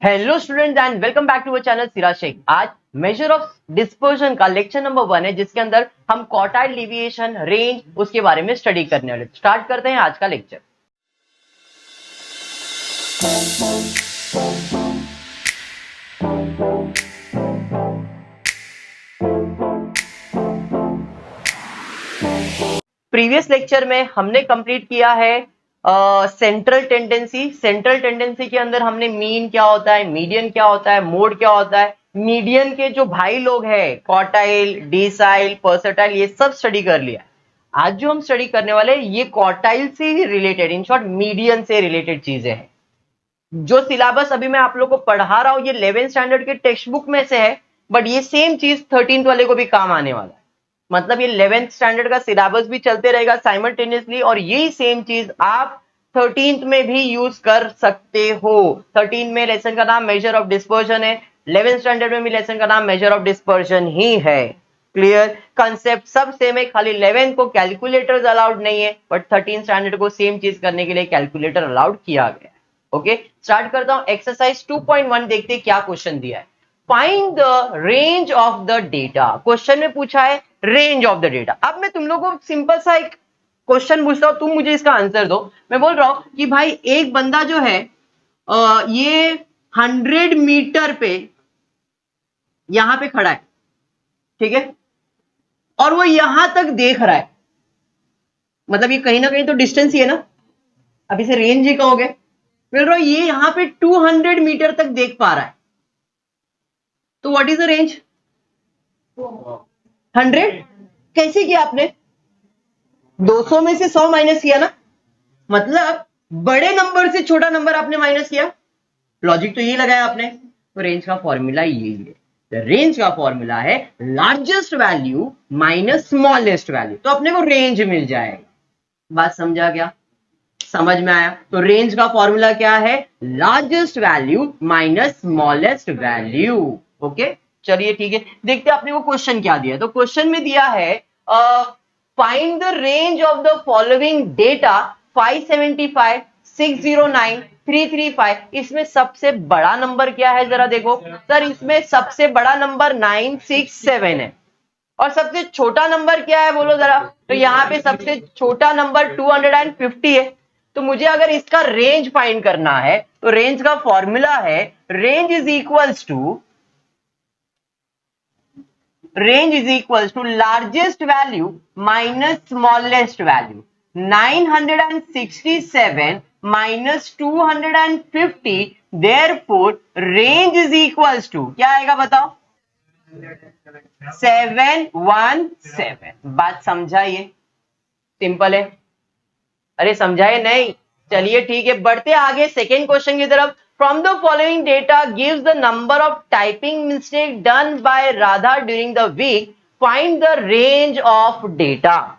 Hello student and welcome back to our channel Siraj Shaikh. आज measure of dispersion का lecture number 1 है, जिसके अंदर हम क्वार्टाइल डेविएशन, रेंज, उसके बारे में स्टडी करने वाले। स्टार्ट करते हैं आज का लेक्चर। प्रीवियस लेक्चर में हमने कंप्लीट किया है सेंट्रल टेंडेंसी। सेंट्रल टेंडेंसी के अंदर हमने मीन क्या होता है, मीडियन क्या होता है, मोड क्या होता है, मीडियन के जो भाई लोग हैं क्वार्टाइल, डेसाइल, परसेंटाइल, ये सब स्टडी कर लिया। आज जो हम स्टडी करने वाले हैं ये क्वार्टाइल से ही रिलेटेड, इन शॉर्ट मीडियन से रिलेटेड चीजें हैं। जो सिलेबस अभी मैं आप लोगों को पढ़ा रहा हूं ये 11th स्टैंडर्ड के टेक्स्ट बुक में से है, बट ये सेम चीज 13th वाले को भी काम आने वाला है। मतलब ये 11th स्टैंडर्ड का सिलेबस भी चलते रहेगा साइमल्टेनियसली, और यही सेम चीज आप 13th में भी यूज कर सकते हो। 13 में लेसन का नाम मेजर ऑफ डिस्पर्जन है, 11th स्टैंडर्ड में भी लेसन का नाम मेजर ऑफ डिस्पर्जन ही है। क्लियर? कंसेप्ट सब सेम है, खाली 11th को कैलकुलेटर्स अलाउड नहीं है, बट 13th स्टैंडर्ड को सेम चीज करने के लिए कैलकुलेटर अलाउड किया गया है। ओके, स्टार्ट करता हूं। एक्सरसाइज 2.1 देखते हैं क्या क्वेश्चन दिया है। Find the range of the data. Question में पूछा है रेंज ऑफ द डेटा। अब मैं तुम लोगों को सिंपल सा एक क्वेश्चन पूछता हूं, तुम मुझे इसका आंसर दो। मैं बोल रहा हूं कि भाई एक बंदा जो है ये 100 मीटर पे यहां पे खड़ा है, ठीक है, और वो यहां तक देख रहा है। मतलब ये कहीं ना कहीं तो डिस्टेंस ही है ना, अब इसे रेंज ही कहोगे। बोल रहा हूं ये यहां पे 200 मीटर तक देख पा रहा है, तो व्हाट इज द रेंज? 100। कैसे किया आपने? 200 में से 100 माइनस किया ना, मतलब बड़े नंबर से छोटा नंबर आपने माइनस किया। लॉजिक तो ये लगाया आपने। तो रेंज का फॉर्मूला यही है। रेंज का फॉर्मूला है largest value minus smallest value, तो अपने को रेंज मिल जाएगा। बात समझा क्या? समझ में आया? तो रेंज का फॉर्मूला क्या है? Largest value minus smallest value. Okay, चलिए ठीक है, देखते हैं आपने वो क्वेश्चन क्या दिया। तो क्वेश्चन में दिया है find the range of the following data 575, 609, 335। इसमें सबसे बड़ा नंबर क्या है जरा देखो सर। इसमें सबसे बड़ा नंबर 967 है, और सबसे छोटा नंबर क्या है बोलो जरा। तो यहाँ पे सबसे छोटा नंबर 250 है। तो मुझे अगर इसका रेंज फाइंड करना है तो रेंज का फॉर्मूला है range is equals to largest value minus smallest value. 967 minus 250, therefore range is equals to क्या आएगा बताओ? 717। बात समझाइए, सिंपल है। अरे समझाए नहीं? चलिए ठीक है, बढ़ते आगे सेकेंड क्वेश्चन की तरफ। From the following data gives the number of typing mistake done by Radha during the week, find the range of data.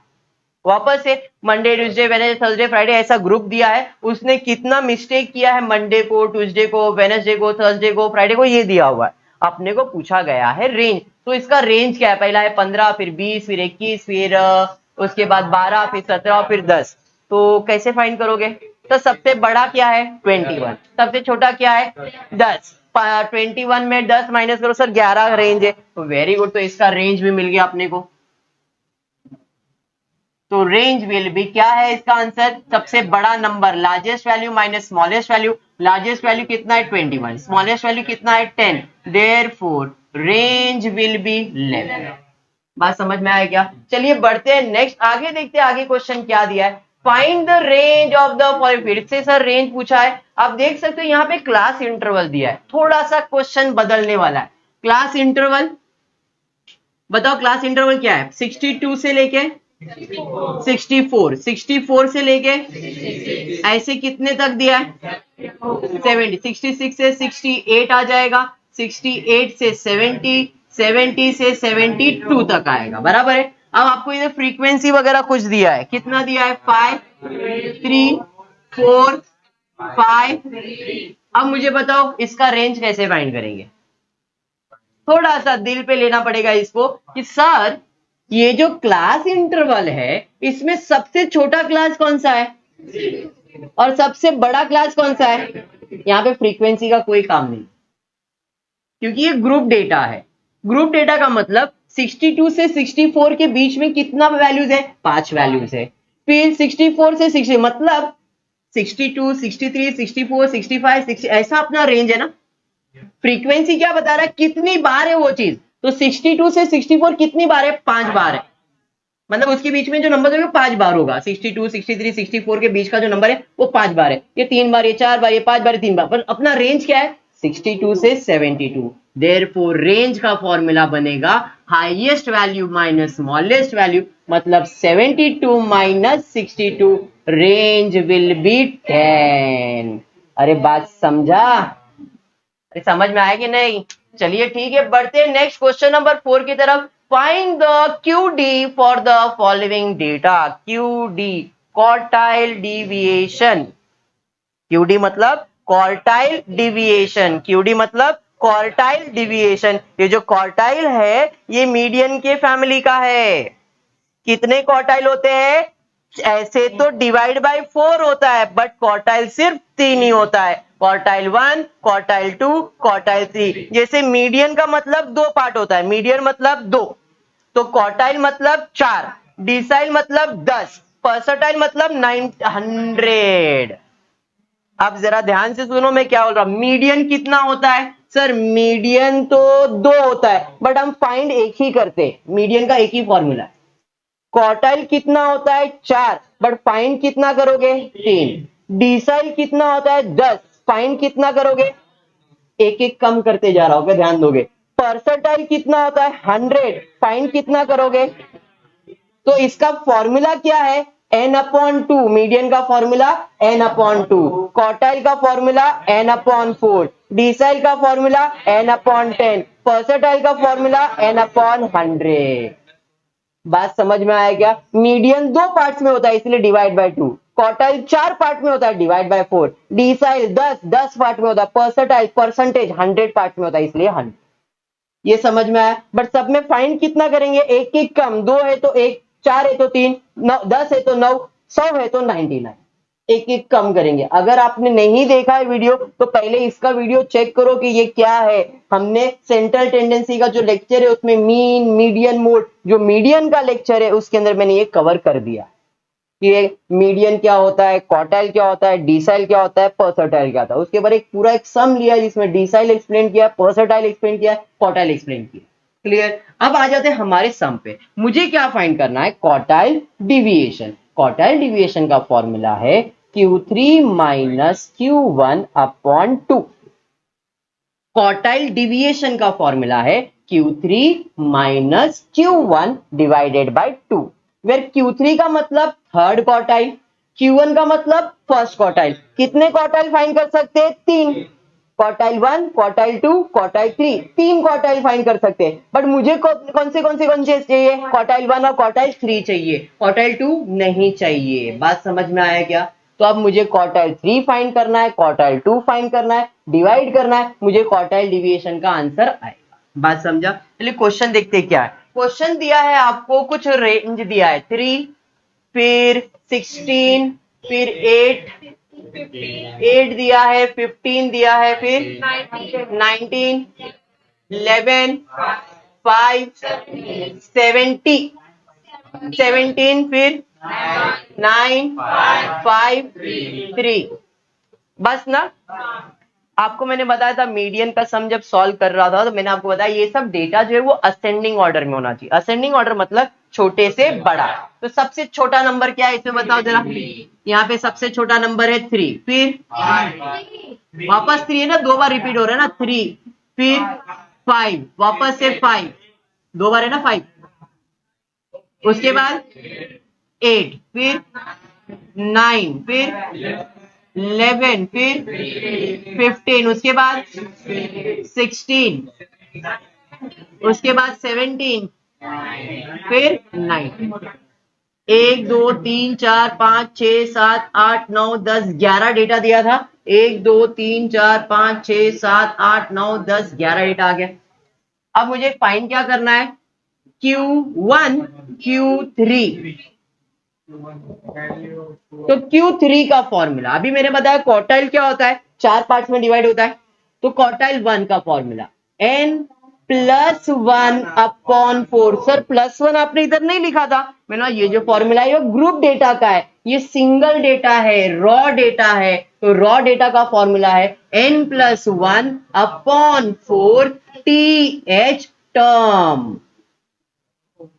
वापस से Monday, Tuesday, Wednesday, Thursday, Friday ऐसा ग्रुप दिया है, उसने कितना मिस्टेक किया है मंडे को, ट्यूसडे को, वेडनेसडे को, थर्सडे को, फ्राइडे को, ये दिया हुआ है। अपने को पूछा गया है रेंज, तो इसका रेंज क्या है? पहला है 15, फिर 20, फिर 21, फिर उसके बाद 12, फिर 17, फिर 10। तो कैसे फाइंड करोगे? तो सबसे बड़ा क्या है? 21। सबसे छोटा क्या है? 10। 21 में 10 माइनस करो सर, 11 रेंज है। तो वेरी गुड, तो इसका रेंज भी मिल गया अपने को। तो रेंज विल बी क्या है इसका आंसर? सबसे बड़ा number, largest value minus smallest value. Largest value कितना है? 21। स्मॉलेस्ट वैल्यू कितना है? 10। Therefore range will be 11। बात समझ में आया क्या? चलिए बढ़ते हैं नेक्स्ट, आगे देखते हैं आगे क्वेश्चन क्या दिया है। Find the range of the following. फिर से सर रेंज पूछा है। आप देख सकते हो यहाँ पे क्लास इंटरवल दिया है, थोड़ा सा क्वेश्चन बदलने वाला है। क्लास इंटरवल बताओ, क्लास इंटरवल क्या है? 62 से लेके 64, 64 से लेके ऐसे कितने तक दिया है? 70। 66 से 68 आ जाएगा, 68 से 70, 70 से 72 तक आएगा, बराबर है। अब आपको इधर फ्रीक्वेंसी वगैरह कुछ दिया है, कितना दिया है? 5, 3, 4, 5। अब मुझे बताओ इसका रेंज कैसे फाइंड करेंगे? थोड़ा सा दिल पे लेना पड़ेगा इसको कि सर ये जो क्लास इंटरवल है इसमें सबसे छोटा क्लास कौन सा है और सबसे बड़ा क्लास कौन सा है? यहाँ पे फ्रीक्वेंसी का कोई काम नहीं, क्योंकि ये ग्रुप डेटा है। ग्रुप डेटा का मतलब 62 से 64 के बीच में कितना वैल्यूज है, 5 वैल्यूज है। फिर 64 से 60 मतलब 62, 63, 64, 65, 60 ऐसा अपना रेंज है ना। फ्रीक्वेंसी क्या बता रहा है, कितनी बार है वो चीज। तो 62 से 64 कितनी बार है, 5 बार है। मतलब उसके बीच में जो नंबर होगा 5 बार होगा। 62, 63, 64 के बीच का जो नंबर है वो 5 बार है। ये 3 बार, ये 4 बार, ये 5 बार, 3 बार। पर अपना रेंज क्या है, 62 से 72। देयरफॉर रेंज का फॉर्मूला बनेगा highest value minus smallest value, मतलब 72 माइनस 62, रेंज विल बी 10। अरे बात समझा, अरे समझ में आया कि नहीं। चलिए ठीक है, बढ़ते हैं नेक्स्ट क्वेश्चन नंबर 4 की तरफ। Find the Q D for the following data. Q D quartile deviation. QD मतलब क्वार्टाइल डिविएशन। क्यूडी मतलब क्वार्टाइल डिविएशन। ये जो क्वार्टाइल है ये मीडियन के फैमिली का है। कितने क्वार्टाइल होते हैं, ऐसे तो डिवाइड बाय 4 होता है, बट क्वार्टाइल सिर्फ 3 ही होता है। Quartile 1, quartile 2, quartile 3। जैसे मीडियन का मतलब 2 पार्ट होता है, मीडियन मतलब 2, तो क्वार्टाइल मतलब 4, डिसाइल मतलब 10, परसेंटाइल मतलब 900। अब जरा ध्यान से सुनो मैं क्या बोल रहा हूं। मीडियन कितना होता है सर, मीडियन तो 2 होता है, बट हम फाइंड एक ही करते हैं, मीडियन का एक ही फॉर्मूला है। क्वार्टाइल कितना होता है 4, बट फाइंड कितना करोगे 3। डिसाइल कितना होता है 10, फाइंड कितना करोगे, एक एक कम करते जा रहा होगा, ध्यान दोगे। परसेंटाइल कितना होता है 100, फाइंड कितना करोगे। तो इसका फॉर्मूला क्या है, n/2। मीडियन का फॉर्मूला n/2, क्वार्टाइल का फॉर्मूला n/4, डिसाइल का फॉर्मूला n/10, परसेंटाइल का फॉर्मूला n/100। बात समझ में आया क्या। मीडियन 2 पार्ट्स में होता है इसलिए डिवाइड बाय 2, क्वार्टाइल 4 पार्ट में होता है डिवाइड बाय 4, डिसाइल 10 पार्ट में होता है, परसेंटाइल परसेंटेज 100 पार्ट में होता है इसलिए 100। ये समझ में आया। बट सब में फाइंड कितना करेंगे, एक एक कम, 2 है तो 1, 4 है तो 3, 10 है तो 9, 100 है तो 99, एक एक कम करेंगे। अगर आपने नहीं देखा है वीडियो तो पहले इसका वीडियो चेक करो कि ये क्या है। हमने सेंट्रल टेंडेंसी का जो लेक्चर है उसमें मीन, मीडियन, मोड, जो मीडियन का लेक्चर है उसके अंदर मैंने ये कवर कर दिया कि मीडियन क्या होता है, क्वार्टाइल क्या होता है, डिसाइल क्या होता है, परसेंटाइल क्या होता है। उसके बाद एक पूरा एक सम लिया जिसमें डिसाइल एक्सप्लेन किया, परसेंटाइल एक्सप्लेन किया, क्वार्टाइल एक्सप्लेन किया। क्लियर। अब आ जाते हैं हमारे सम पे। मुझे क्या फाइंड करना है, क्वार्टाइल डिविएशन। क्वार्टाइल डिविएशन का फॉर्मूला है Q3 minus Q1/2। Quartile deviation का फॉर्मूला है Q3 minus Q1 divided by 2, where Q3 का मतलब थर्ड क्वार्टाइल, Q1 का मतलब फर्स्ट क्वार्टाइल। कितने क्वार्टाइल फाइंड कर सकते हैं, 3। Quartile 1, quartile 2, quartile 3, 3 quartile find कर सकते हैं। बट मुझे कौन से चाहिए, क्वार्टाइल 1 और क्वार्टाइल 3 चाहिए, क्वार्टाइल 2 नहीं चाहिए। बात समझ में आया क्या। तो अब मुझे क्वार्टाइल 3 फाइंड करना है, क्वार्टाइल 2 फाइंड करना है, डिवाइड करना है, मुझे क्वार्टाइल डिविएशन का आंसर आएगा। बात समझा। चलिए क्वेश्चन देखते हैं क्या है। क्वेश्चन दिया है आपको, कुछ रेंज दिया है 3, फिर 16, फिर 8 दिया है, 15 दिया है, फिर 19, 11, 5, 70, 17, फिर 9, 5, 3। बस ना। आपको मैंने बताया था मीडियन का सम जब सॉल्व कर रहा था तो मैंने आपको बताया ये सब डेटा जो है वो असेंडिंग ऑर्डर में होना चाहिए। असेंडिंग ऑर्डर मतलब छोटे से बड़ा। तो सबसे छोटा नंबर क्या है इसमें बताओ जरा। यहाँ पे सबसे छोटा नंबर है 3, फिर वापस 3 है ना, 2 बार रिपीट हो रहा है ना 3, फिर 5, वापस से 5, 2 बार है ना 5, उसके बाद 8, फिर 9, फिर 11, फिर 15, उसके बाद 16, उसके बाद 17, फिर 9। 1, 2, 3, 4, 5, 6, 7, 8, 9, 10, 11 डेटा दिया था। 1, 2, 3, 4, 5, 6, 7, 8, 9, 10, 11 डेटा आ गया। अब मुझे फाइंड क्या करना है, Q1, Q3। तो Q3 का फॉर्मूला अभी मैंने बताया, क्वार्टाइल क्या होता है, 4 पार्ट्स में डिवाइड होता है। तो क्वार्टाइल 1 का formula n plus 1/4। Sir plus 1 आपने इधर नहीं लिखा था। मैंने ये जो फॉर्मूला है वो ग्रुप डेटा का है, ये सिंगल डेटा है, रॉ डेटा है, तो रॉ डेटा का फॉर्मूला है n प्लस 1/4 th टर्म।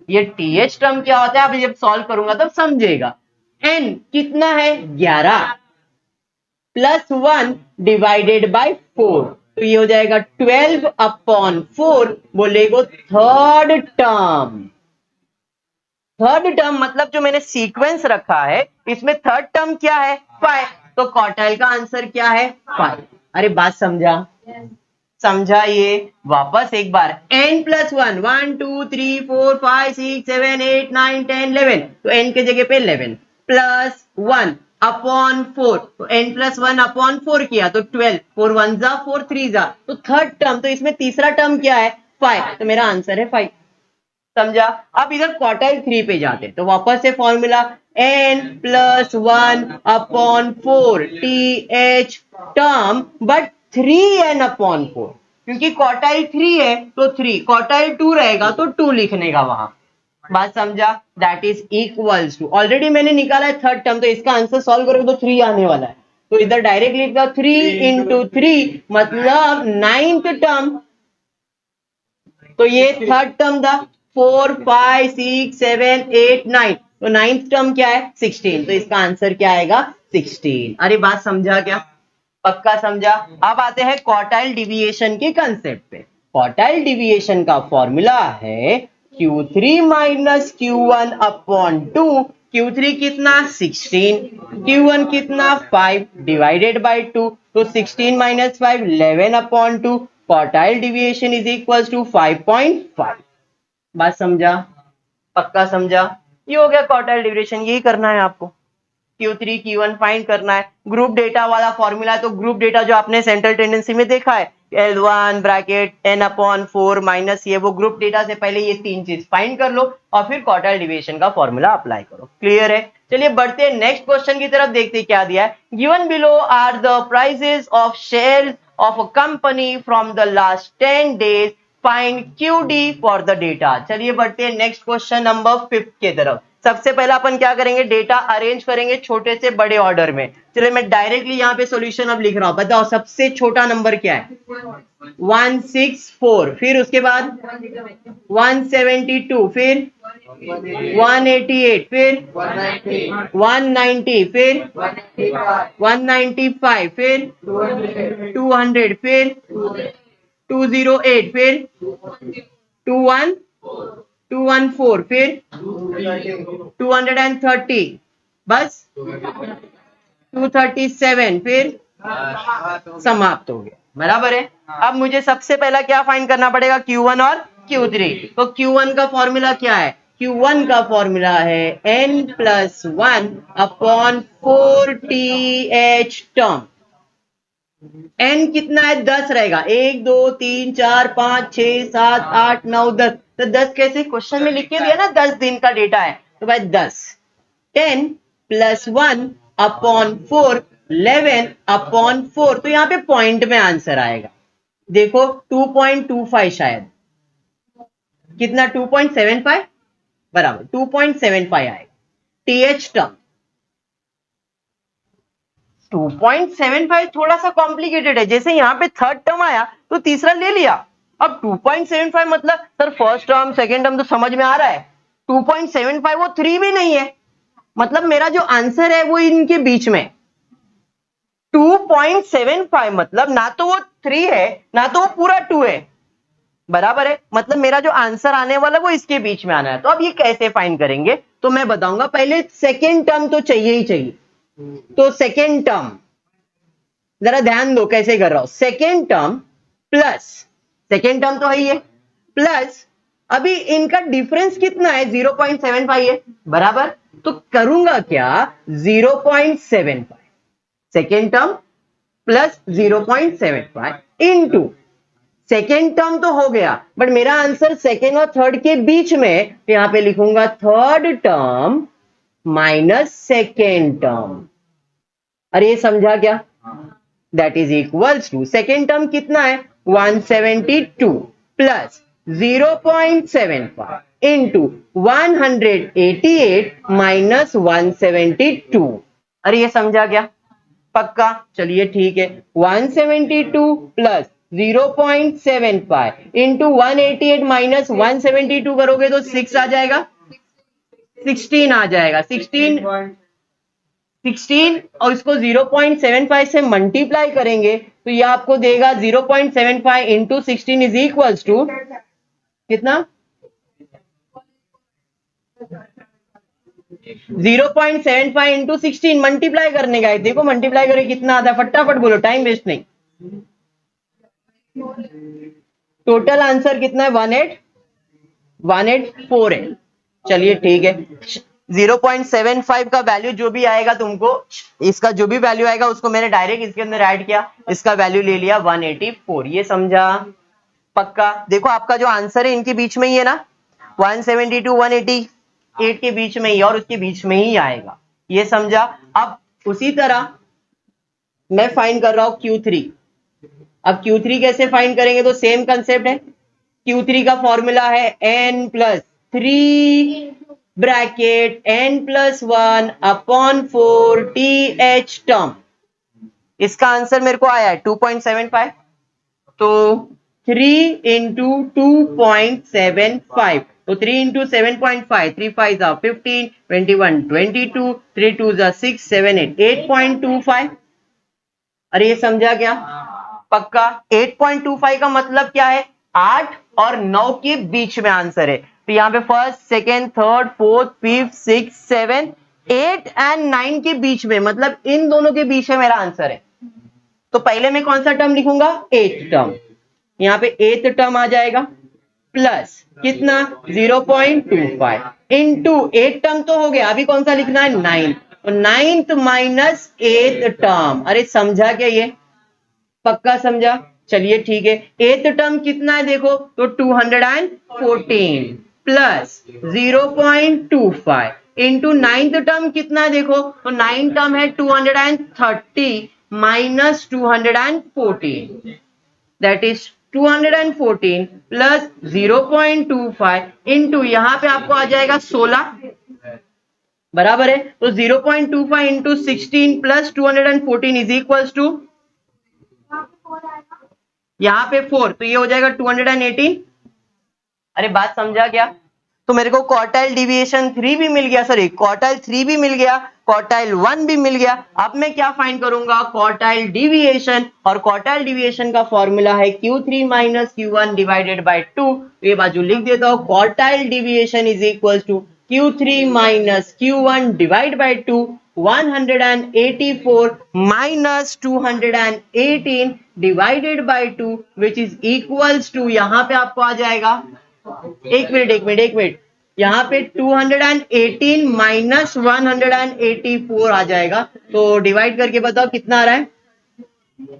ये th टर्म क्या होता है, अब जब सॉल्व करूंगा तब समझेगा। n कितना है 11 प्लस 1 डिवाइडेड बाय 4, तो ये हो जाएगा 12/4, बोलेगो थर्ड टर्म। थर्ड टर्म मतलब जो मैंने सीक्वेंस रखा है इसमें थर्ड टर्म क्या है 5, तो क्वार्टाइल का आंसर क्या है 5। अरे बात समझा? समझा? ये वापस एक बार n प्लस 1 1 2 3 4 5 6 7 8 9 10 11, तो n के जगह पे 11 प्लस 1/4, तो n प्लस 1/4 किया तो 12, 4 1 जा 4 3 जा, तो थर्ड टर्म, तो इसमें तीसरा टर्म क्या है 5, तो मेरा आंसर है 5। समझा? अब इधर क्वार्टाइल 3 पे जाते, तो वापस से formula n plus 1/4 th term, but 3n/4, क्योंकि क्वार्टाइल 3 है तो 3, क्वार्टाइल 2 रहेगा तो 2 लिखने का वहां। बात समझा? That is equals to, already मैंने निकाला है थर्ड टर्म, तो इसका आंसर सॉल्व करोगे तो 3 आने वाला है, तो इधर डायरेक्ट लिख दो 3 इंटू 3 मतलब 9th टर्म, तो ये थर्ड टर्म था 4 5 6 7 8 9, तो 9th टर्म क्या है 16, तो इसका आंसर क्या आएगा 16। अरे बात समझा क्या? पक्का समझा? अब आते हैं क्वार्टाइल डिविएशन के कंसेप्ट पे। क्वार्टाइल डिविएशन का फॉर्मूला है Q3 माइनस Q1/2। Q3 कितना 16, Q1 कितना 5 डिवाइडेड बाय 2, तो 16 minus 5 11/2, quartile deviation is equal to 5.5। बात समझा? पक्का समझा? ये हो गया क्वार्टाइल डिविएशन, यही करना है आपको। Q3 Q1 फाइंड करना है। ग्रुप डेटा वाला फॉर्मूला है, तो ग्रुप डेटा जो आपने सेंट्रल टेंडेंसी में देखा है L1 ब्रैकेट n/4 माइनस ये, वो ग्रुप डेटा से पहले ये तीन चीज फाइंड कर लो और फिर क्वार्टाइल डिविएशन का फॉर्मूला अप्लाई करो। क्लियर है? चलिए बढ़ते हैं नेक्स्ट क्वेश्चन की तरफ, देखते हैं क्या दिया है। Given below are the prices of share of a company from the last 10 days, find QD for the data. चलिए बढ़ते हैं नेक्स्ट क्वेश्चन नंबर 5 के तरफ। सबसे पहला अपन क्या करेंगे, डेटा अरेंज करेंगे छोटे से बड़े ऑर्डर में। चलिए मैं डायरेक्टली यहाँ पे सॉल्यूशन अब लिख रहा हूं, बताओ सबसे छोटा नंबर क्या है 164, फिर उसके बाद 172, फिर 188, फिर 190, फिर 195, फिर 200, फिर 208, फिर 214, फिर 230, बस 237, फिर समाप्त हो गया। बराबर है? अब मुझे सबसे पहला क्या फाइंड करना पड़ेगा Q1 और Q3। तो Q1 का फॉर्मूला क्या है, Q1 का फॉर्मूला है n plus 1/4 th term. n कितना है 10 रहेगा, 1 2 3 4 5 6 7 8 9 10, तो 10 कैसे क्वेश्चन में लिख के दिया ना 10 दिन का डेटा है, तो भाई 10 10 प्लस 1/4 11/4, तो यहाँ पे पॉइंट में आंसर आएगा। देखो 2.25 शायद, कितना 2.75, बराबर 2.75 आएगा th टर्म। 2.75 थोड़ा सा कॉम्प्लिकेटेड है, जैसे यहाँ पे थर्ड टर्म आया तो तीसरा ले लिया। अब 2.75 मतलब sir first term second term तो समझ में आ रहा है, 2.75 वो 3 भी नहीं है, मतलब मेरा जो आंसर है वो इनके बीच में 2.75, मतलब ना तो वो 3 है ना तो वो पूरा 2 है। बराबर है? मतलब मेरा जो आंसर आने वाला वो इसके बीच में आना है। तो अब ये कैसे फाइंड करेंगे, तो मैं बताऊंगा। पहले सेकेंड टर्म तो चाहिए ही चाहिए, तो सेकेंड टर्म जरा ध्यान दो कैसे कर रहा हूं, second term plus, second term तो है ही है, प्लस अभी इनका डिफरेंस कितना है 0.75 है, बराबर। तो करूंगा क्या 0.75 second term plus 0.75 into second term तो हो गया, बट मेरा आंसर सेकेंड और थर्ड के बीच में, तो यहां पे लिखूंगा third term minus second term. अरे ये समझा क्या? That is equals to, second term कितना है 172 प्लस 0.75 इंटू 188 माइनस 172। अरे ये समझा क्या? पक्का? चलिए ठीक है, 172 प्लस 0.75 इंटू 188 माइनस 172 करोगे तो 6 आ जाएगा, 16 आ जाएगा, 16 और इसको 0.75 से मल्टीप्लाई करेंगे तो ये आपको देगा 0.75 इंटू 16 इज इक्वल्स टू कितना? 0.75 इंटू 16 मल्टीप्लाई करने का है। देखो मल्टीप्लाई करें कितना आता है, फटाफट बोलो, टाइम वेस्ट नहीं। टोटल आंसर कितना है? 184 है। चलिए ठीक है, 0.75 का वैल्यू जो भी आएगा तुमको, इसका जो भी वैल्यू आएगा उसको मैंने डायरेक्ट इसके अंदर ऐड किया, इसका वैल्यू ले लिया 184। ये समझा? पक्का? देखो आपका जो आंसर है इनके बीच में ही है ना, 172 188 के बीच में ही और उसके बीच में ही आएगा। ये समझा? अब उसी तरह मैं फाइंड कर रहा हूं Q3। अब Q3 कैसे फाइंड करेंगे? तो सेम कंसेप्ट है। Q3 का फॉर्मूला है n plus 3 bracket n+1 upon 4 TH term. इसका आंसर मेरे को आया है 2.75, तो 3 इंटू 2.75, तो 3 इंटू 7.5, 3 5 15, 21 22, 3 2 6 7 8, 8.25। अरे ये समझा क्या? पक्का? 8.25 का मतलब क्या है? 8 और 9 के बीच में आंसर है। तो यहाँ पे first, second, third, fourth, fifth, six, seven, 8 and 9 के बीच में, मतलब इन दोनों के बीच में मेरा आंसर है। तो पहले मैं कौन सा टर्म लिखूंगा? 8th term. यहाँ पे 8th टर्म आ जाएगा प्लस कितना? 0.25 इंटू 8 टर्म तो हो गया, अभी कौन सा लिखना है? 9। तो 9th माइनस 8th टर्म। अरे समझा क्या ये? पक्का समझा? चलिए ठीक है, 8th टर्म कितना है देखो, तो 214 प्लस 0.25 इंटू 9th टर्म कितना है देखो, तो 9th टर्म है 230 minus 214, that is 214 plus 0.25 into यहां पे आपको आ जाएगा 16, बराबर है। तो 0.25 into 16 plus 214 is equals to, यहां पे 4, तो ये हो जाएगा 218। अरे बात समझा क्या? तो मेरे को क्वार्टाइल डिविएशन 3 भी मिल गया, सॉरी क्वार्टाइल 3 भी मिल गया, क्वार्टाइल 1 भी मिल गया। अब मैं क्या फाइंड करूंगा? क्वार्टाइल डिविएशन, और क्वार्टाइल डिविएशन का फॉर्मूला है Q3 minus Q1 divided by 2। ये बाजू लिख देता हूं, quartile deviation is equal to Q3 minus Q1 divide by 2, 184 minus 218 divided by 2 which is equals to, यहां पे आपको आ जाएगा, एक मिनट, यहाँ पे 218 माइनस 184 आ जाएगा। तो डिवाइड करके बताओ कितना आ रहा है?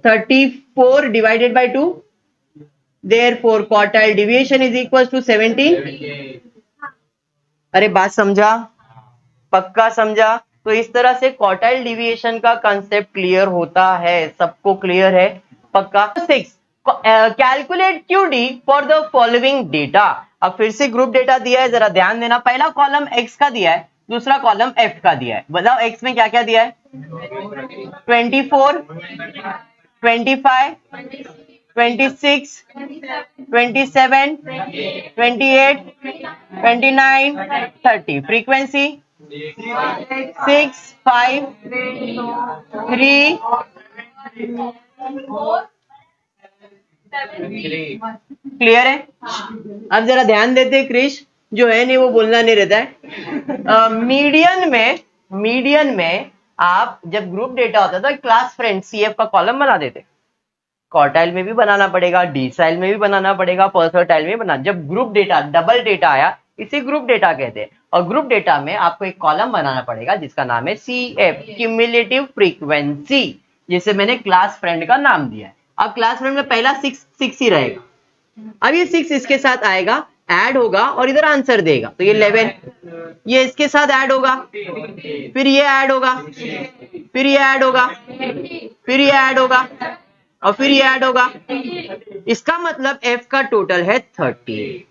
34 divided by 2, therefore quartile deviation is equal to 17। अरे बात समझा? पक्का समझा? तो इस तरह से क्वार्टाइल डिविएशन का कंसेप्ट क्लियर होता है, सबको क्लियर है? पक्का? 6, calculate QD for the following data. अब फिर से ग्रुप डेटा दिया है, जरा ध्यान देना। पहला कॉलम x का दिया है, दूसरा कॉलम f का दिया है। बताओ x में क्या क्या दिया है? 24, 25, 26, 27, 28, 29, 30। फ्रीक्वेंसी 6, 5, 3, क्लियर है? अब जरा ध्यान देते हैं, क्रिश जो है नहीं वो बोलना नहीं रहता है। मीडियन में आप जब ग्रुप डेटा होता था, क्लास फ्रेंड CF का कॉलम बना देते, क्वार्टाइल में भी बनाना पड़ेगा, डिसाइल में भी बनाना पड़ेगा, परसेंटाइल में बनाना। जब ग्रुप डेटा, डबल डेटा आया, इसे ग्रुप डेटा कहते हैं। और ग्रुप डेटा में आपको एक कॉलम बनाना पड़ेगा जिसका नाम है CF, क्यूमुलेटिव फ्रीक्वेंसी, जिसे मैंने क्लास फ्रेंड का नाम दिया है। अब क्लास फ्रेंड में पहला 6 ही रहेगा। अब ये 6 इसके साथ आएगा, ऐड होगा और इधर आंसर देगा, तो ये 11, ये इसके साथ ऐड होगा, फिर ये ऐड होगा, फिर ये ऐड होगा, फिर ये ऐड होगा, और फिर ये ऐड होगा, इसका मतलब f का टोटल है 30।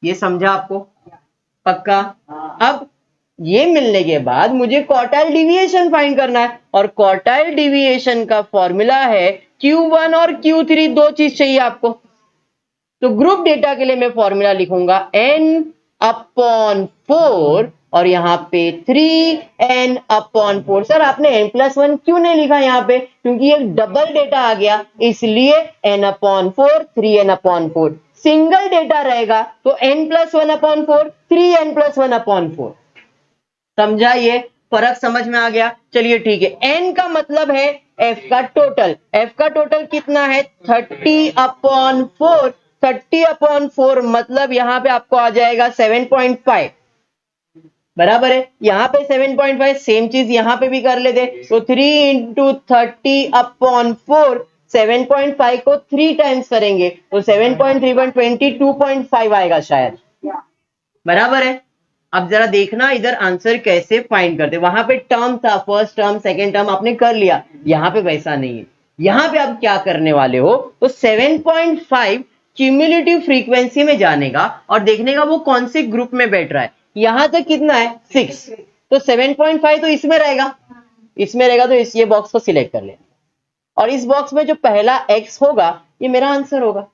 ये समझा आपको? पक्का? अब ये मिलने के बाद मुझे क्वार्टाइल डिविएशन फाइंड करना है, और क्वार्टाइल डिविएशन का फॉर्मूला है Q1 और Q3, दो चीज चाहिए आपको। तो ग्रुप डेटा के लिए मैं फॉर्मूला लिखूंगा n/4 और यहाँ पे 3n/4। सर आपने n+1 क्यों नहीं लिखा यहाँ पे? क्योंकि एक डबल डेटा आ गया, इसलिए n/4 3n/4। सिंगल डेटा रहेगा तो n+1/4 3n+1/4। समझा? ये फर्क समझ में आ गया? चलिए ठीक है। n का मतलब है f का टोटल। f का टोटल कितना है? 30/4। 30/4 मतलब यहां पे आपको आ जाएगा 7.5। बराबर है? यहां पे 7.5, सेम चीज यहां पे भी कर लेते। तो 3 × 30/4, 7.5 को 3 टाइम्स करेंगे तो 7.3 22.5 आएगा शायद। बराबर है? अब जरा देखना इधर आंसर कैसे फाइंड करते। वहां पे टर्म था, फर्स्ट टर्म सेकेंड टर्म आपने कर लिया, यहां पे वैसा नहीं है। यहां पे आप क्या करने वाले हो? तो 7.5 क्यूमुलेटिव फ्रीक्वेंसी में जाने का और देखने का वो कौन से ग्रुप में बैठ रहा है। यहां तक कितना है? 6। तो 7.5 तो इसमें रहेगा, इसमें रहेगा तो ये बॉक्स को सिलेक्ट कर लेना, और इस बॉक्स में जो पहला x होगा ये मेरा आंसर होगा।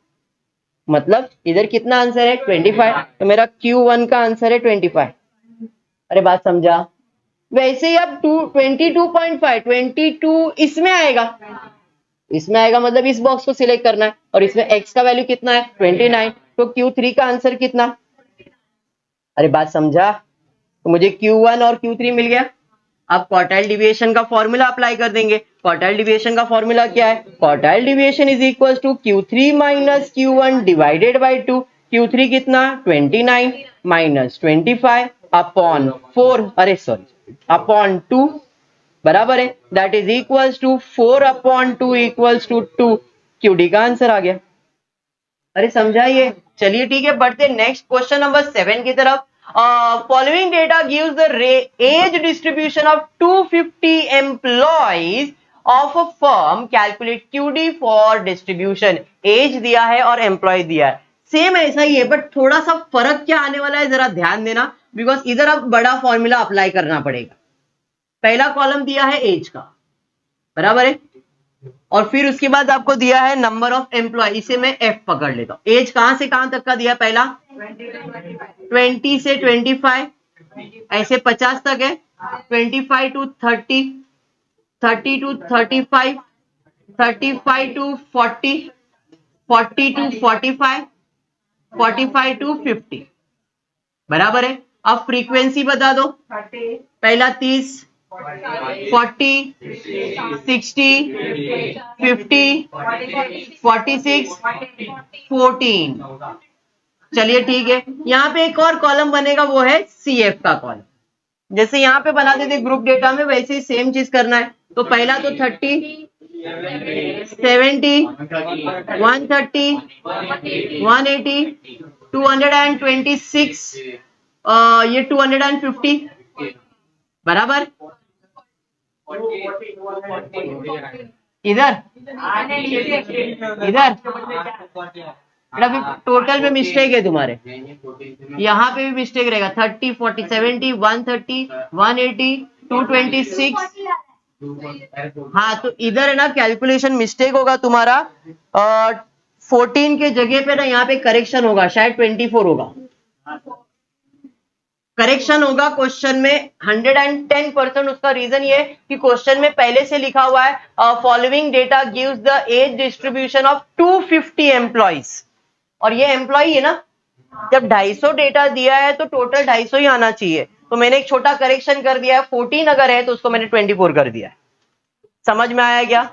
मतलब इधर कितना आंसर है? 25। तो मेरा Q1 का आंसर है 25। अरे बात समझा? वैसे ही अब 22.5, 22 इसमें आएगा, इसमें आएगा मतलब इस बॉक्स को सिलेक्ट करना है, और इसमें x का वैल्यू कितना है? 29। तो Q3 का आंसर कितना? अरे बात समझा? तो मुझे Q1 और Q3 मिल गया। अब क्वार्टाइल डिविएशन का फॉर्मूला अप्लाई कर देंगे। क्वार्टाइल डिविएशन का फॉर्मूला क्या है? Quartile deviation is equal to Q3 minus Q1 divided by 2। Q3 कितना? 29 माइनस 25/4, अरे सॉरी अपॉन 2, बराबर है? That is equal to 4/2 equals to 2। QD का आंसर आ गया। अरे समझाइए? चलिए ठीक है, बढ़ते नेक्स्ट क्वेश्चन नंबर 7 की तरफ। Following data gives the age distribution of 250 employees of a firm. Calculate QD for distribution. Age दिया है और एम्प्लॉय दिया है, सेम ऐसा ही है, बट थोड़ा सा फर्क क्या आने वाला है जरा ध्यान देना, बिकॉज इधर अब बड़ा फॉर्मूला अप्लाई करना पड़ेगा। पहला कॉलम दिया है एज का, बराबर है, और फिर उसके बाद आपको दिया है नंबर ऑफ एम्प्लॉय। इसे मैं F पकड़ लेता हूं। एज कहां से कहां तक का दिया? पहला 20 से 25, ऐसे 50 तक है। 25 to 30, 30 to 35, 35 to 40, 40 to 45, 45 to 50। बराबर है? अब फ्रीक्वेंसी बता दो। पहला 30, 40, 60, 50, 46, 14। चलिए ठीक है, यहाँ पे एक और कॉलम बनेगा, वो है CF का कॉलम। जैसे यहाँ पे बनाते थे ग्रुप डेटा में, वैसे ही सेम चीज करना है। तो पहला तो 30, 70, 130, 180, 226, ये 250, बराबर। इधर इधर अभी टोटल में मिस्टेक है तुम्हारे, यहाँ पे भी मिस्टेक रहेगा। 30, 40, 70, 130, 180, 226। हाँ, तो इधर है ना कैलकुलेशन मिस्टेक होगा तुम्हारा। 14 के जगह पे ना यहाँ पे करेक्शन होगा, शायद 24 होगा। करेक्शन होगा क्वेश्चन में 110%। उसका रीजन ये कि क्वेश्चन में पहले से लिखा हुआ है following data gives the age distribution of 250 employees, और ये एम्प्लॉय है ना। जब 250 डेटा दिया है तो टोटल 250 ही आना चाहिए, तो मैंने एक छोटा करेक्शन कर दिया है। 14 अगर है तो उसको मैंने 24 कर दिया है। समझ में आया क्या?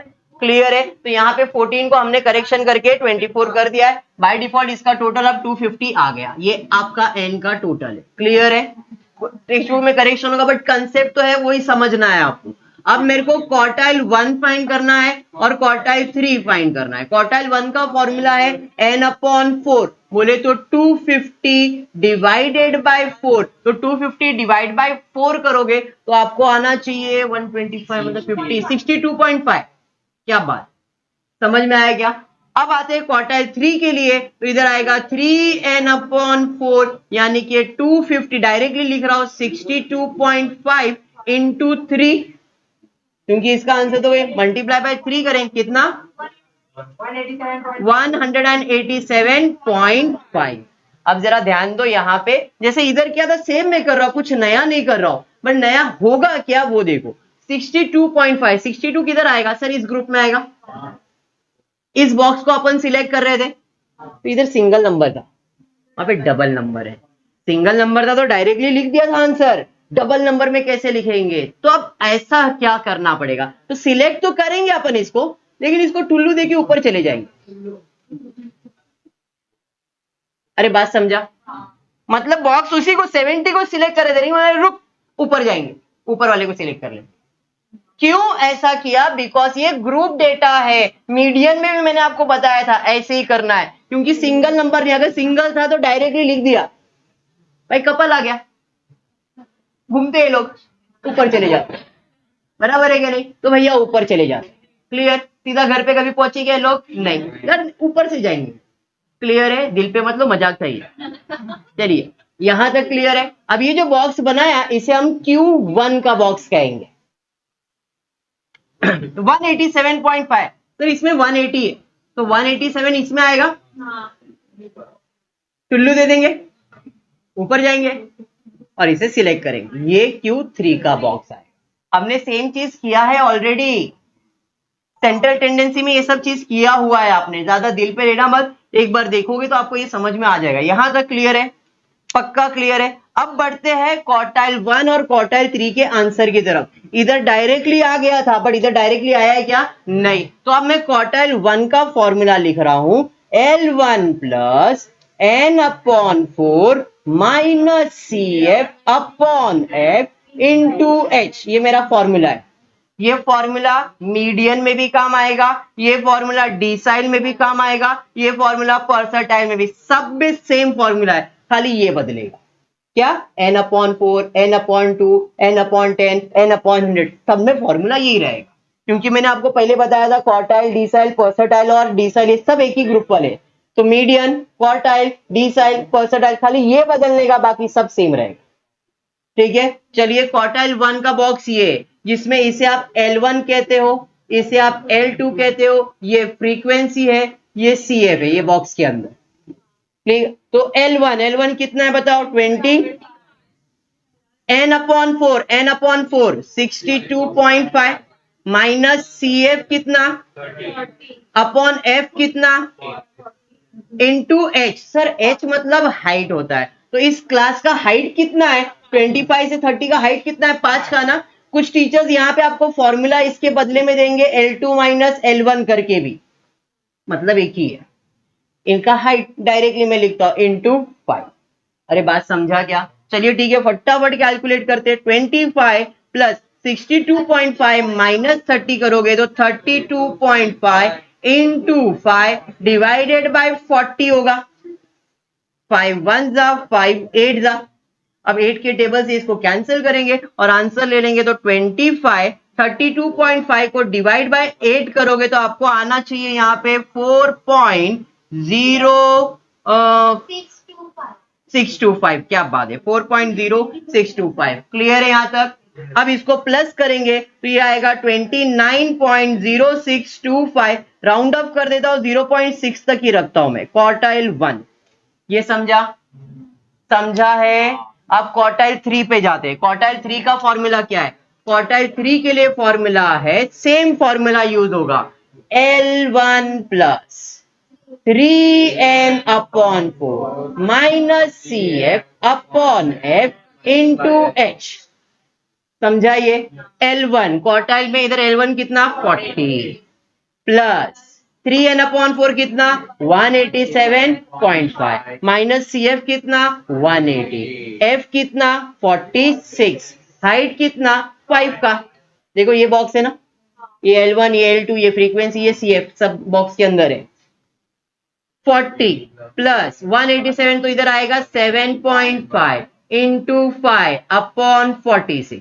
क्लियर है? तो यहाँ पे 14 को हमने करेक्शन करके 24 कर दिया है। बाय डिफॉल्ट इसका टोटल अब 250 आ गया। ये आपका n का टोटल है। क्लियर है? टेक्स्ट बुक में करेक्शन होगा, बट कंसेप्ट तो है, वही समझना है आपको। अब मेरे को क्वार्टाइल 1 फाइंड करना है और क्वार्टाइल 3 फाइंड करना है। क्वार्टाइल 1 का फॉर्मूला है n/4। बोले तो 250 डिवाइडेड बाय 4। तो 250 डिवाइड बाय 4 करोगे तो आपको आना चाहिए 125, मतलब 50, 62.5। क्या बात, समझ में आया क्या? अब आते हैं क्वार्टाइल 3 के लिए, तो इधर आएगा 3n/4 यानी कि 250, डायरेक्टली लिख रहा हूं 62.5 इंटू 3, क्योंकि इसका आंसर तो मल्टीप्लाई बाय 3 करें कितना 187.5। अब जरा ध्यान दो यहाँ पे, जैसे इधर क्या था सेम मैं कर रहा हूं, कुछ नया नहीं कर रहा हूं, बट नया होगा क्या वो देखो 62.5, 62 किधर आएगा सर, इस ग्रुप में आएगा। इस बॉक्स को अपन सिलेक्ट कर रहे थे तो इधर सिंगल नंबर था, वहां पे डबल नंबर है, सिंगल नंबर था तो डायरेक्टली लिख दिया था आंसर, डबल नंबर में कैसे लिखेंगे, तो अब ऐसा क्या करना पड़ेगा, तो सिलेक्ट तो करेंगे अपन इसको, लेकिन इसको टुल्लू देके ऊपर चले जाएंगे। अरे बात समझा, मतलब बॉक्स उसी को 70 को सिलेक्ट कर रहे थे, रुक ऊपर जाएंगे, ऊपर वाले को सिलेक्ट कर लेंगे। क्यों ऐसा किया, बिकॉज ये ग्रुप डेटा है, मीडियन में भी मैंने आपको बताया था ऐसे ही करना है, क्योंकि सिंगल नंबर नहीं, अगर सिंगल था तो डायरेक्टली लिख दिया, भाई कपल आ गया, घूमते हैं लोग ऊपर चले जाते, बराबर है क्या नहीं, तो भैया ऊपर चले जाते, क्लियर, सीधा घर पे कभी पहुंचेंगे लोग नहीं, यार ऊपर से जाएंगे, क्लियर है, दिल पे मतलब मजाक था ये, चलिए यहां तक क्लियर है। अब ये जो बॉक्स बनाया इसे हम Q1 का बॉक्स कहेंगे। 187.5, तो इसमें 180 है, तो 187 इसमें आएगा, टुल्लू दे देंगे, ऊपर जाएंगे और इसे सिलेक्ट करेंगे, ये Q3 का बॉक्स आएगा। हमने सेम चीज किया है ऑलरेडी, सेंट्रल टेंडेंसी में ये सब चीज किया हुआ है आपने, ज्यादा दिल पे लेना मत, एक बार देखोगे तो आपको ये समझ में आ जाएगा। यहां तक क्लियर है, पक्का क्लियर है। अब बढ़ते हैं क्वार्टाइल 1 और क्वार्टाइल 3 के आंसर की तरफ। इधर डायरेक्टली आ गया था, बट इधर डायरेक्टली आया है क्या, नहीं, तो अब मैं क्वार्टाइल 1 का फॉर्मूला लिख रहा हूं, L1 plus n/4 minus CF/F into H, ये मेरा फॉर्मूला है। ये फॉर्मूला मीडियन में भी काम आएगा, ये फॉर्मूला डिसाइल में भी काम आएगा, ये फॉर्मूला परसेंटाइल में भी, सब में सेम फॉर्मूला है, खाली ये बदलेगा, क्या n/4 n/2 n/10 n/100, सब में फॉर्मूला यही रहेगा, क्योंकि मैंने आपको पहले बताया था क्वार्टाइल, डिसाइल, परसेंटाइल और डिसाइल ये सब एक ही ग्रुप वाले, तो मीडियन, क्वार्टाइल, डिसाइल, परसेंटाइल, खाली ये बदलने का, बाकी सब सेम रहेगा। ठीक है, चलिए क्वार्टाइल 1 का बॉक्स ये, जिसमें इसे आप L1 कहते हो, इसे आप L2 कहते हो, ये फ्रीक्वेंसी है, ये CF है, ये बॉक्स के अंदर, ठीक, तो L1 कितना है बताओ 20, n/4 62.5 माइनस CF कितना अपॉन F कितना इंटू H, सर H मतलब हाइट होता है, तो इस क्लास का हाइट कितना है, 25 से 30 का हाइट कितना है 5 का ना, कुछ टीचर्स यहाँ पे आपको फॉर्मूला इसके बदले में देंगे L2 माइनस L1 करके भी, मतलब एक ही है, इनका हाइट डायरेक्टली मैं लिखता हूं इंटू 5। अरे बात समझा क्या, चलिए ठीक है, फटाफट कैलकुलेट करते हैं, 25 प्लस 62.5 माइनस 30 करोगे तो 32.5 इंटू 5 डिवाइडेड बाय 40 होगा, 5 1 जा 5 8 जा, अब 8 के टेबल से इसको कैंसिल करेंगे और आंसर ले लेंगे, तो 25 32.5 को डिवाइड बाय 8 करोगे तो आपको आना चाहिए यहाँ पे 4.0625, क्या बात है, 4.0625, क्लियर है यहां तक। अब इसको प्लस करेंगे तो ये आएगा 29.0625, राउंड अप कर देता हूं, 0.6 तक ही रखता हूं मैं, क्वार्टाइल 1, ये समझा, समझा है। अब क्वार्टाइल 3 पे जाते हैं, क्वार्टाइल 3 का फॉर्मूला क्या है, क्वार्टाइल 3 के लिए फॉर्मूला है, सेम फॉर्मूला यूज होगा, L1 plus 3n/4 minus CF/F into H, समझा ये, L1 क्वार्टाइल में इधर L1 कितना 40 प्लस 3n/4 कितना 187.5 माइनस CF कितना 180, F कितना 46, हाइट कितना 5 का, देखो ये बॉक्स है ना, ये L1 ये L2 ये फ्रीक्वेंसी ये CF सब बॉक्स के अंदर है, 40 प्लस 187 तो इधर आएगा 7.5 इंटू 5 अपॉन 46,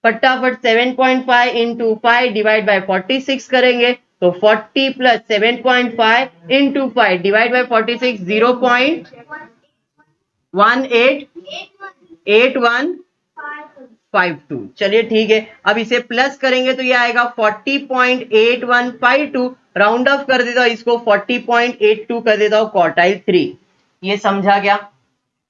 फटाफट 7.5 इंटू 5 डिवाइड बाय 46 करेंगे तो 40 प्लस 7.5 इंटू 5 डिवाइड बाई 46 0.188152। चलिए ठीक है, अब इसे प्लस करेंगे तो ये आएगा 40.8152। राउंड ऑफ कर देता हूं इसको, 40.82 कर देता हूं क्वार्टाइल 3। ये समझा गया?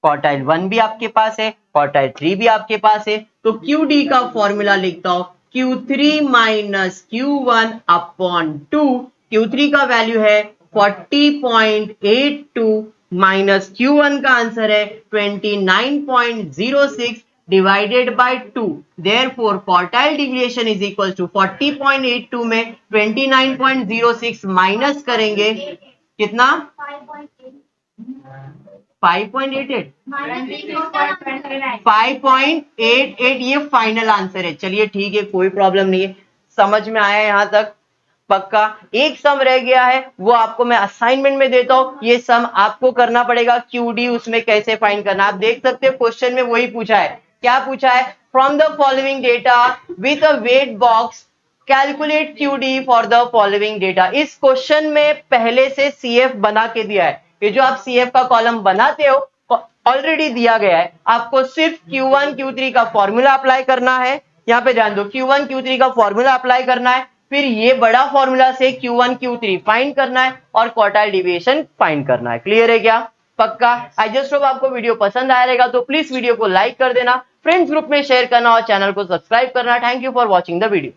क्वार्टाइल 1 भी आपके पास है, क्वार्टाइल 3 भी आपके पास है, तो QD का फॉर्मूला लिखता हूं Q3 minus Q1 upon 2। Q3 का वैल्यू है 40.82 माइनस Q1 का आंसर है 29.06 divided by 2। Therefore quartile deviation is equal to 40.82 में 29.06 माइनस करेंगे कितना? 5.88 5.88 ये फाइनल आंसर है। चलिए ठीक है, कोई प्रॉब्लम नहीं है, समझ में आया यहां तक? पक्का। एक सम रह गया है, वो आपको मैं असाइनमेंट में देता हूं। ये सम आपको करना पड़ेगा, QD उसमें कैसे फाइंड करना। आप देख सकते हो क्वेश्चन में वही पूछा है। क्या पूछा है? From the following data with a wait box calculate QD for the following data. इस क्वेश्चन में पहले से CF बना के दिया है। ये जो आप CF का कॉलम बनाते हो ऑलरेडी दिया गया है, आपको सिर्फ Q1 Q3 का फॉर्मूला अप्लाई करना है। यहां पे ध्यान दो, Q1 Q3 का फॉर्मूला अप्लाई करना है, फिर ये बड़ा फॉर्मूला से Q1 Q3 फाइंड करना है और क्वार्टाइल डिविएशन फाइंड करना है। क्लियर है क्या? पक्का। आई जस्ट होप आपको वीडियो पसंद आया रहेगा, तो प्लीज वीडियो को लाइक कर देना, फ्रेंड्स ग्रुप में शेयर करना और चैनल को सब्सक्राइब करना। Thank you for watching the video.